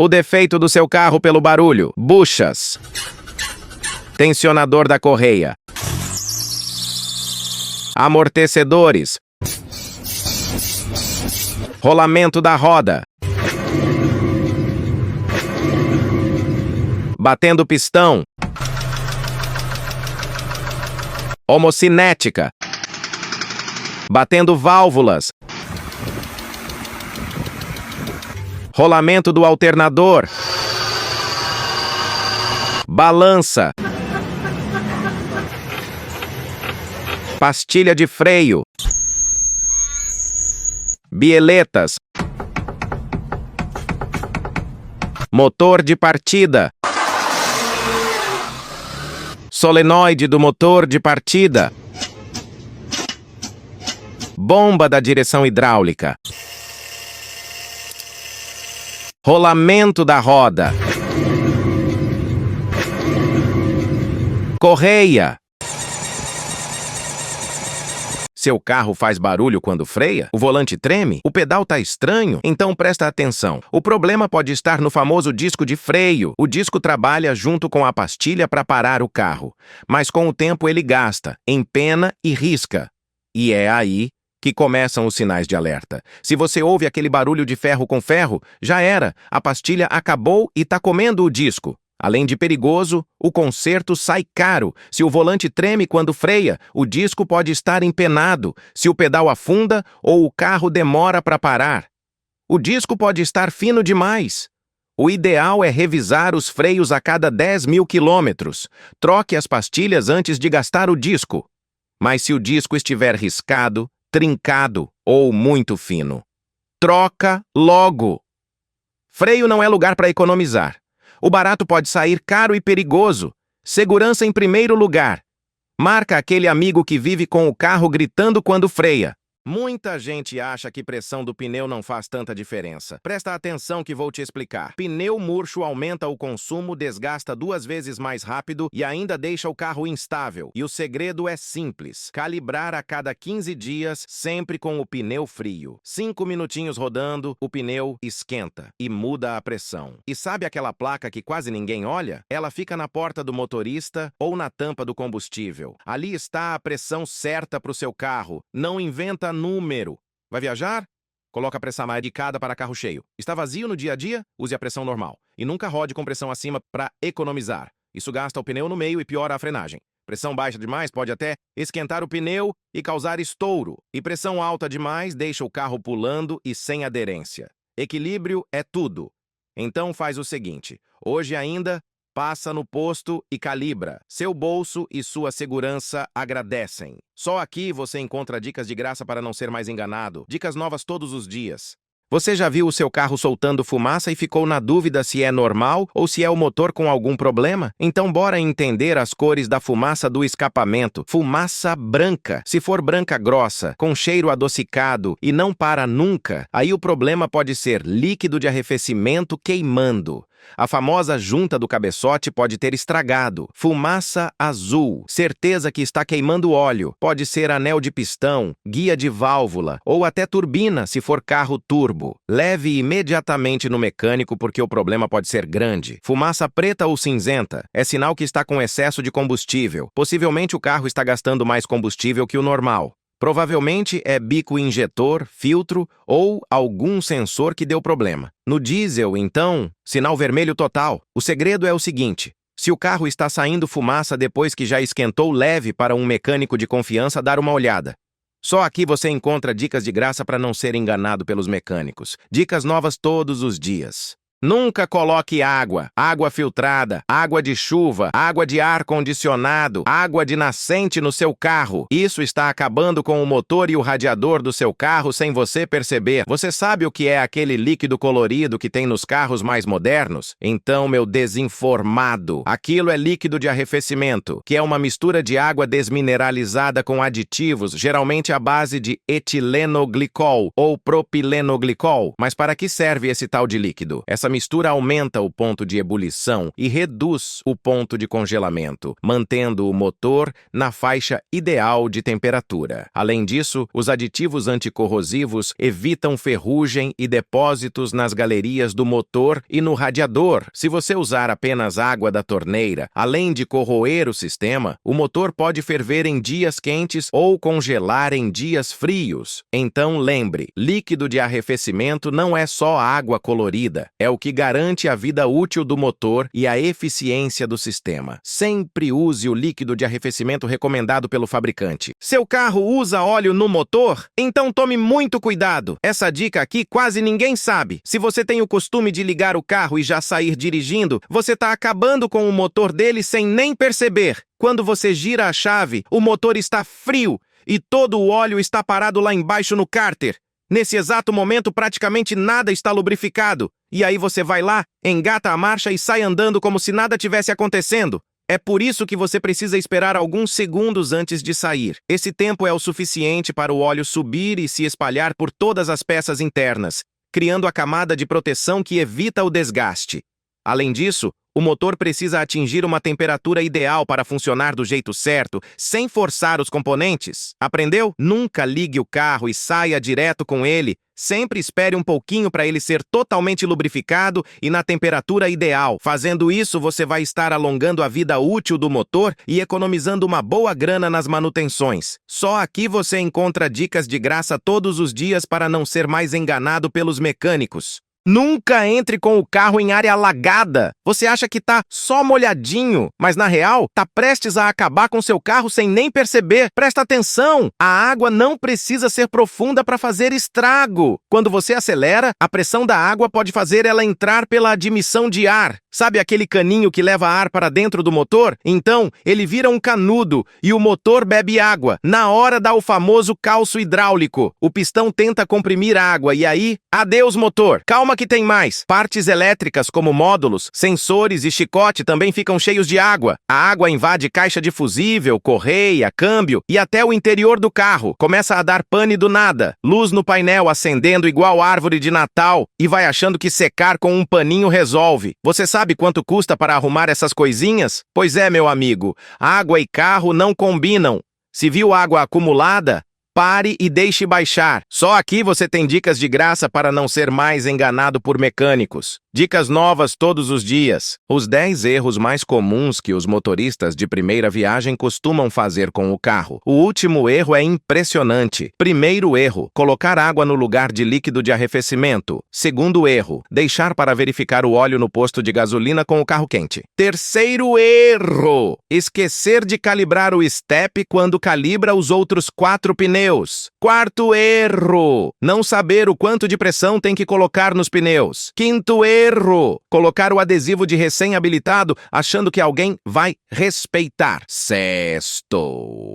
O defeito do seu carro pelo barulho. Buchas. Tensionador da correia. Amortecedores. Rolamento da roda. Batendo pistão. Homocinética. Batendo válvulas. Rolamento do alternador. Balança. Pastilha de freio. Bieletas. Motor de partida. Solenoide do motor de partida. Bomba da direção hidráulica. Rolamento da roda. Correia. Seu carro faz barulho quando freia? O volante treme? O pedal tá estranho? Então presta atenção. O problema pode estar no famoso disco de freio. O disco trabalha junto com a pastilha para parar o carro. Mas com o tempo ele gasta, empena e risca. E é aí que começam os sinais de alerta. Se você ouve aquele barulho de ferro com ferro, já era. A pastilha acabou e tá comendo o disco. Além de perigoso, o conserto sai caro. Se o volante treme quando freia, o disco pode estar empenado. Se o pedal afunda ou o carro demora para parar. O disco pode estar fino demais. O ideal é revisar os freios a cada 10.000 quilômetros. Troque as pastilhas antes de gastar o disco. Mas se o disco estiver riscado, trincado ou muito fino, troca logo. Freio não é lugar para economizar. O barato pode sair caro e perigoso. Segurança em primeiro lugar. Marca aquele amigo que vive com o carro gritando quando freia. Muita gente acha que pressão do pneu não faz tanta diferença. Presta atenção que vou te explicar. Pneu murcho aumenta o consumo, desgasta 2 vezes mais rápido e ainda deixa o carro instável. E o segredo é simples. Calibrar a cada 15 dias, sempre com o pneu frio. 5 minutinhos rodando, o pneu esquenta e muda a pressão. E sabe aquela placa que quase ninguém olha? Ela fica na porta do motorista ou na tampa do combustível. Ali está a pressão certa para o seu carro. Não inventa número. Vai viajar? Coloca a pressão mais indicada para carro cheio. Está vazio no dia a dia? Use a pressão normal. E nunca rode com pressão acima para economizar. Isso gasta o pneu no meio e piora a frenagem. Pressão baixa demais pode até esquentar o pneu e causar estouro. E pressão alta demais deixa o carro pulando e sem aderência. Equilíbrio é tudo. Então faz o seguinte. Hoje ainda, passa no posto e calibra. Seu bolso e sua segurança agradecem. Só aqui você encontra dicas de graça para não ser mais enganado. Dicas novas todos os dias. Você já viu o seu carro soltando fumaça e ficou na dúvida se é normal ou se é o motor com algum problema? Então bora entender as cores da fumaça do escapamento. Fumaça branca. Se for branca grossa, com cheiro adocicado e não para nunca, aí o problema pode ser líquido de arrefecimento queimando. A famosa junta do cabeçote pode ter estragado. Fumaça azul. Certeza que está queimando óleo. Pode ser anel de pistão, guia de válvula ou até turbina se for carro turbo. Leve imediatamente no mecânico porque o problema pode ser grande. Fumaça preta ou cinzenta é sinal que está com excesso de combustível. Possivelmente o carro está gastando mais combustível que o normal. Provavelmente é bico injetor, filtro ou algum sensor que deu problema. No diesel, então, sinal vermelho total. O segredo é o seguinte: se o carro está saindo fumaça depois que já esquentou leve para um mecânico de confiança dar uma olhada. Só aqui você encontra dicas de graça para não ser enganado pelos mecânicos. Dicas novas todos os dias. Nunca coloque água filtrada, água de chuva, água de ar-condicionado, água de nascente no seu carro. Isso está acabando com o motor e o radiador do seu carro sem você perceber. Você sabe o que é aquele líquido colorido que tem nos carros mais modernos? Então, meu desinformado, aquilo é líquido de arrefecimento, que é uma mistura de água desmineralizada com aditivos, geralmente à base de etilenoglicol ou propilenoglicol. Mas para que serve esse tal de líquido? Essa Essa mistura aumenta o ponto de ebulição e reduz o ponto de congelamento, mantendo o motor na faixa ideal de temperatura. Além disso, os aditivos anticorrosivos evitam ferrugem e depósitos nas galerias do motor e no radiador. Se você usar apenas água da torneira, além de corroer o sistema, o motor pode ferver em dias quentes ou congelar em dias frios. Então lembre, líquido de arrefecimento não é só água colorida, é o que garante a vida útil do motor e a eficiência do sistema. Sempre use o líquido de arrefecimento recomendado pelo fabricante. Seu carro usa óleo no motor? Então tome muito cuidado. Essa dica aqui quase ninguém sabe. Se você tem o costume de ligar o carro e já sair dirigindo, você está acabando com o motor dele sem nem perceber. Quando você gira a chave, o motor está frio e todo o óleo está parado lá embaixo no cárter. Nesse exato momento, praticamente nada está lubrificado. E aí você vai lá, engata a marcha e sai andando como se nada tivesse acontecendo. É por isso que você precisa esperar alguns segundos antes de sair. Esse tempo é o suficiente para o óleo subir e se espalhar por todas as peças internas, criando a camada de proteção que evita o desgaste. Além disso, o motor precisa atingir uma temperatura ideal para funcionar do jeito certo, sem forçar os componentes. Aprendeu? Nunca ligue o carro e saia direto com ele. Sempre espere um pouquinho para ele ser totalmente lubrificado e na temperatura ideal. Fazendo isso, você vai estar alongando a vida útil do motor e economizando uma boa grana nas manutenções. Só aqui você encontra dicas de graça todos os dias para não ser mais enganado pelos mecânicos. Nunca entre com o carro em área alagada. Você acha que tá só molhadinho, mas na real, tá prestes a acabar com seu carro sem nem perceber. Presta atenção! A água não precisa ser profunda para fazer estrago. Quando você acelera, a pressão da água pode fazer ela entrar pela admissão de ar. Sabe aquele caninho que leva ar para dentro do motor? Então, ele vira um canudo e o motor bebe água. Na hora dá o famoso calço hidráulico. O pistão tenta comprimir a água e aí, adeus motor. Calma que tem mais. Partes elétricas como módulos, sensores e chicote também ficam cheios de água. A água invade caixa de fusível, correia, câmbio e até o interior do carro. Começa a dar pane do nada. Luz no painel acendendo igual árvore de Natal e vai achando que secar com um paninho resolve. Você sabe quanto custa para arrumar essas coisinhas? Pois é, meu amigo, água e carro não combinam. Se viu água acumulada, pare e deixe baixar. Só aqui você tem dicas de graça para não ser mais enganado por mecânicos. Dicas novas todos os dias. Os 10 erros mais comuns que os motoristas de primeira viagem costumam fazer com o carro. O último erro é impressionante. Primeiro erro, colocar água no lugar de líquido de arrefecimento. Segundo erro, deixar para verificar o óleo no posto de gasolina com o carro quente. Terceiro erro, esquecer de calibrar o step quando calibra os outros 4 pneus. Quarto erro, não saber o quanto de pressão tem que colocar nos pneus. Quinto erro, colocar o adesivo de recém-habilitado achando que alguém vai respeitar. Sexto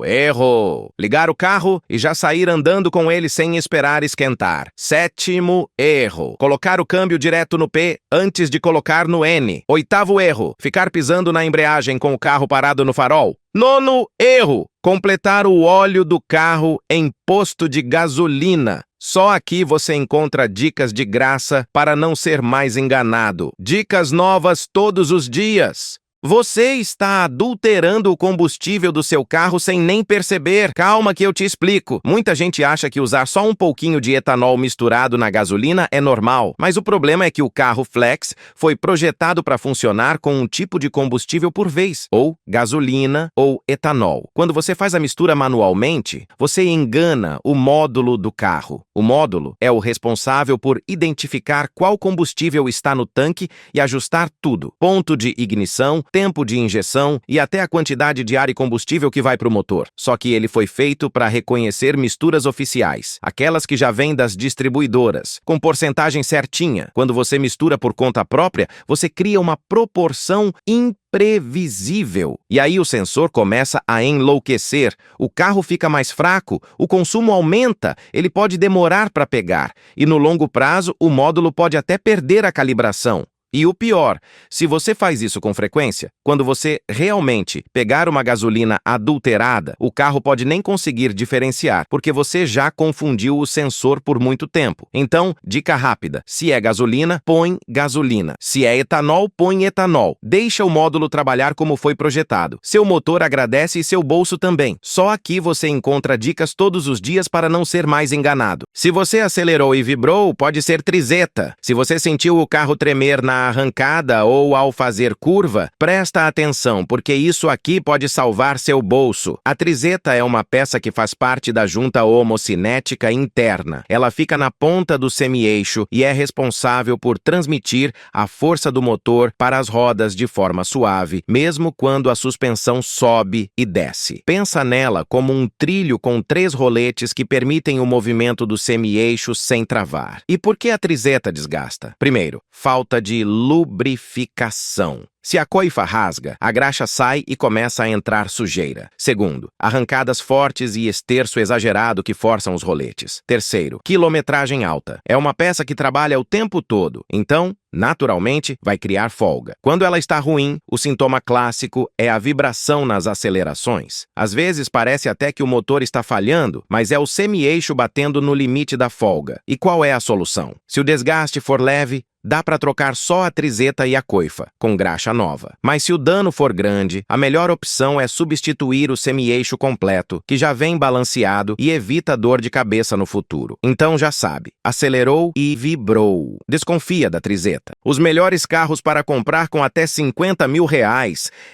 erro, ligar o carro e já sair andando com ele sem esperar esquentar. Sétimo erro, colocar o câmbio direto no P antes de colocar no N. Oitavo erro, ficar pisando na embreagem com o carro parado no farol. Nono erro, completar o óleo do carro em posto de gasolina. Só aqui você encontra dicas de graça para não ser mais enganado. Dicas novas todos os dias. Você está adulterando o combustível do seu carro sem nem perceber. Calma que eu te explico. Muita gente acha que usar só um pouquinho de etanol misturado na gasolina é normal. Mas o problema é que o carro Flex foi projetado para funcionar com um tipo de combustível por vez, ou gasolina ou etanol. Quando você faz a mistura manualmente, você engana o módulo do carro. O módulo é o responsável por identificar qual combustível está no tanque e ajustar tudo. Ponto de ignição, tempo de injeção e até a quantidade de ar e combustível que vai para o motor. Só que ele foi feito para reconhecer misturas oficiais, aquelas que já vêm das distribuidoras, com porcentagem certinha. Quando você mistura por conta própria, você cria uma proporção imprevisível. E aí o sensor começa a enlouquecer, o carro fica mais fraco, o consumo aumenta, ele pode demorar para pegar, e no longo prazo o módulo pode até perder a calibração. E o pior, se você faz isso com frequência, quando você realmente pegar uma gasolina adulterada, o carro pode nem conseguir diferenciar, porque você já confundiu o sensor por muito tempo. Então, dica rápida: se é gasolina, põe gasolina. Se é etanol, põe etanol. Deixa o módulo trabalhar como foi projetado. Seu motor agradece e seu bolso também. Só aqui você encontra dicas todos os dias para não ser mais enganado. Se você acelerou e vibrou, pode ser trizeta. Se você sentiu o carro tremer na arrancada ou ao fazer curva, presta atenção, porque isso aqui pode salvar seu bolso. A trizeta é uma peça que faz parte da junta homocinética interna. Ela fica na ponta do semi-eixo e é responsável por transmitir a força do motor para as rodas de forma suave, mesmo quando a suspensão sobe e desce. Pensa nela como um trilho com 3 roletes que permitem o movimento do semi-eixo sem travar. E por que a trizeta desgasta? Primeiro, falta de lubrificação. Se a coifa rasga, a graxa sai e começa a entrar sujeira. Segundo, arrancadas fortes e esterço exagerado que forçam os roletes. Terceiro, quilometragem alta. É uma peça que trabalha o tempo todo, então, naturalmente, vai criar folga. Quando ela está ruim, o sintoma clássico é a vibração nas acelerações. Às vezes parece até que o motor está falhando, mas é o semi-eixo batendo no limite da folga. E qual é a solução? Se o desgaste for leve, dá para trocar só a trizeta e a coifa, com graxa nova. Mas se o dano for grande, a melhor opção é substituir o semi-eixo completo, que já vem balanceado e evita dor de cabeça no futuro. Então já sabe, acelerou e vibrou. Desconfia da trizeta. Os melhores carros para comprar com até R$50 mil.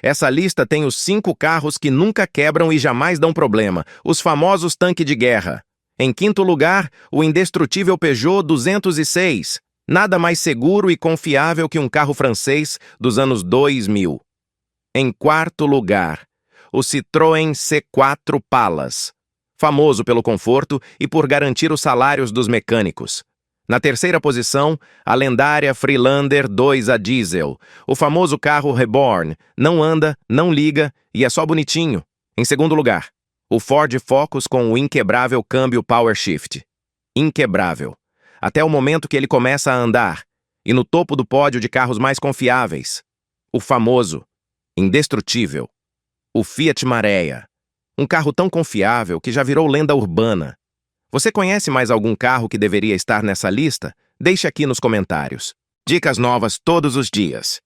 Essa lista tem os 5 carros que nunca quebram e jamais dão problema, os famosos tanque de guerra. Em quinto lugar, o indestrutível Peugeot 206. Nada mais seguro e confiável que um carro francês dos anos 2000. Em quarto lugar, o Citroën C4 Palace, famoso pelo conforto e por garantir os salários dos mecânicos. Na terceira posição, a lendária Freelander 2 a diesel, o famoso carro Reborn, não anda, não liga e é só bonitinho. Em segundo lugar, o Ford Focus com o inquebrável câmbio Power Shift. Inquebrável. Até o momento que ele começa a andar, e no topo do pódio de carros mais confiáveis, o famoso, indestrutível, o Fiat Marea, um carro tão confiável que já virou lenda urbana. Você conhece mais algum carro que deveria estar nessa lista? Deixe aqui nos comentários. Dicas novas todos os dias.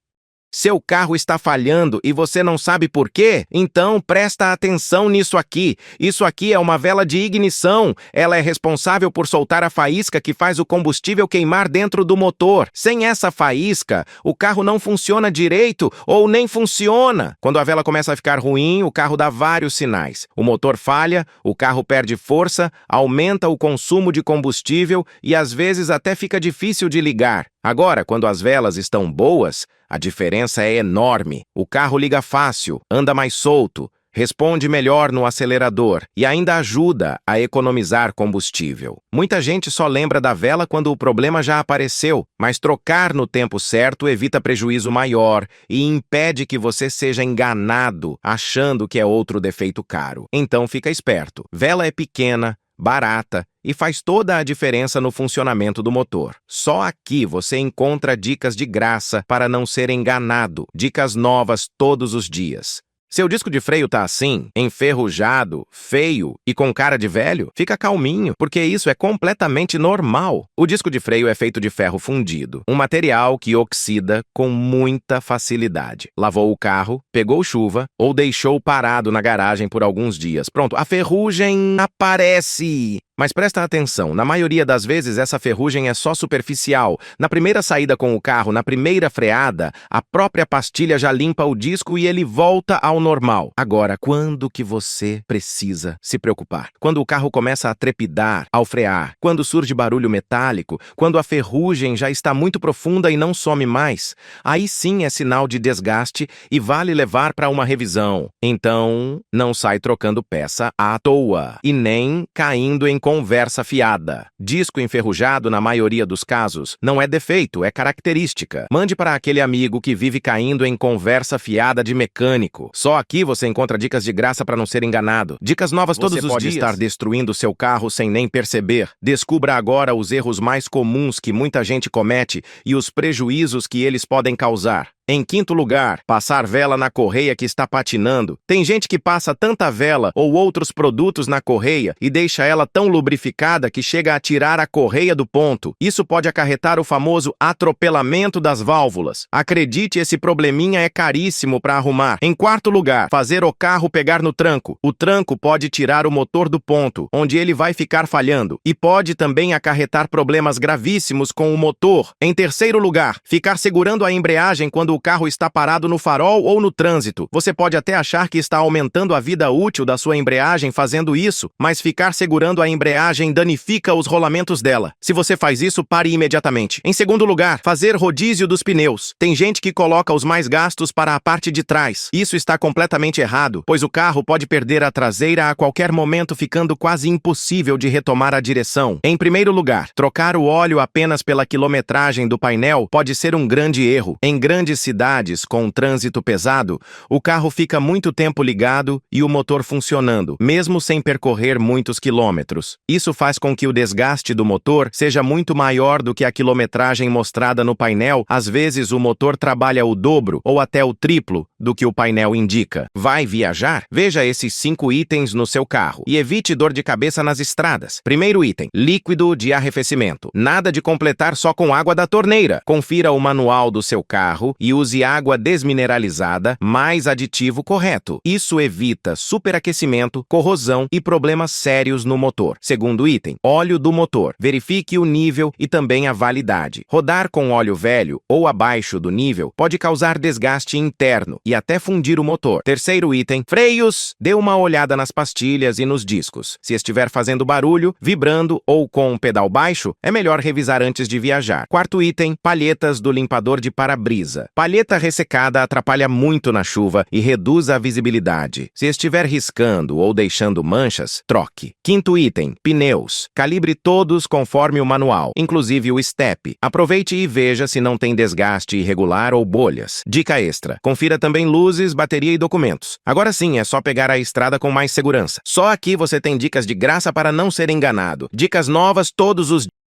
Seu carro está falhando e você não sabe por quê? Então presta atenção nisso aqui. Isso aqui é uma vela de ignição. Ela é responsável por soltar a faísca que faz o combustível queimar dentro do motor. Sem essa faísca, o carro não funciona direito ou nem funciona. Quando a vela começa a ficar ruim, o carro dá vários sinais. O motor falha, o carro perde força, aumenta o consumo de combustível e às vezes até fica difícil de ligar. Agora, quando as velas estão boas, a diferença é enorme. O carro liga fácil, anda mais solto, responde melhor no acelerador e ainda ajuda a economizar combustível. Muita gente só lembra da vela quando o problema já apareceu, mas trocar no tempo certo evita prejuízo maior e impede que você seja enganado achando que é outro defeito caro. Então fica esperto. Vela é pequena, barata e faz toda a diferença no funcionamento do motor. Só aqui você encontra dicas de graça para não ser enganado, dicas novas todos os dias. Seu disco de freio tá assim, enferrujado, feio e com cara de velho? Fica calminho, porque isso é completamente normal. O disco de freio é feito de ferro fundido, um material que oxida com muita facilidade. Lavou o carro, pegou chuva ou deixou parado na garagem por alguns dias. Pronto, a ferrugem aparece! Mas presta atenção, na maioria das vezes essa ferrugem é só superficial. Na primeira saída com o carro, na primeira freada, a própria pastilha já limpa o disco e ele volta ao normal. Agora, quando que você precisa se preocupar? Quando o carro começa a trepidar ao frear, quando surge barulho metálico, quando a ferrugem já está muito profunda e não some mais, aí sim é sinal de desgaste e vale levar para uma revisão. Então, não sai trocando peça à toa e nem caindo em conversa fiada. Disco enferrujado, na maioria dos casos, não é defeito, é característica. Mande para aquele amigo que vive caindo em conversa fiada de mecânico. Só aqui você encontra dicas de graça para não ser enganado. Dicas novas todos os dias. Você pode estar destruindo seu carro sem nem perceber. Descubra agora os erros mais comuns que muita gente comete e os prejuízos que eles podem causar. Em quinto lugar, passar vela na correia que está patinando. Tem gente que passa tanta vela ou outros produtos na correia e deixa ela tão lubrificada que chega a tirar a correia do ponto. Isso pode acarretar o famoso atropelamento das válvulas. Acredite, esse probleminha é caríssimo para arrumar. Em quarto lugar, fazer o carro pegar no tranco. O tranco pode tirar o motor do ponto, onde ele vai ficar falhando, e pode também acarretar problemas gravíssimos com o motor. Em terceiro lugar, ficar segurando a embreagem quando o carro está parado no farol ou no trânsito. Você pode até achar que está aumentando a vida útil da sua embreagem fazendo isso, mas ficar segurando a embreagem danifica os rolamentos dela. Se você faz isso, pare imediatamente. Em segundo lugar, fazer rodízio dos pneus. Tem gente que coloca os mais gastos para a parte de trás. Isso está completamente errado, pois o carro pode perder a traseira a qualquer momento, ficando quase impossível de retomar a direção. Em primeiro lugar, trocar o óleo apenas pela quilometragem do painel pode ser um grande erro. Em grandes cidades com trânsito pesado, o carro fica muito tempo ligado e o motor funcionando, mesmo sem percorrer muitos quilômetros. Isso faz com que o desgaste do motor seja muito maior do que a quilometragem mostrada no painel. Às vezes, o motor trabalha o dobro ou até o triplo do que o painel indica. Vai viajar? Veja esses 5 itens no seu carro e evite dor de cabeça nas estradas. Primeiro item: líquido de arrefecimento. Nada de completar só com água da torneira. Confira o manual do seu carro e use água desmineralizada mais aditivo correto. Isso evita superaquecimento, corrosão e problemas sérios no motor. Segundo item: óleo do motor. Verifique o nível e também a validade. Rodar com óleo velho ou abaixo do nível pode causar desgaste interno e até fundir o motor. Terceiro item: freios. Dê uma olhada nas pastilhas e nos discos. Se estiver fazendo barulho, vibrando ou com um pedal baixo, é melhor revisar antes de viajar. Quarto item: palhetas do limpador de para-brisa. Palheta ressecada atrapalha muito na chuva e reduz a visibilidade. Se estiver riscando ou deixando manchas, troque. Quinto item: pneus. Calibre todos conforme o manual, inclusive o step. Aproveite e veja se não tem desgaste irregular ou bolhas. Dica extra: confira também luzes, bateria e documentos. Agora sim, é só pegar a estrada com mais segurança. Só aqui você tem dicas de graça para não ser enganado. Dicas novas todos os dias.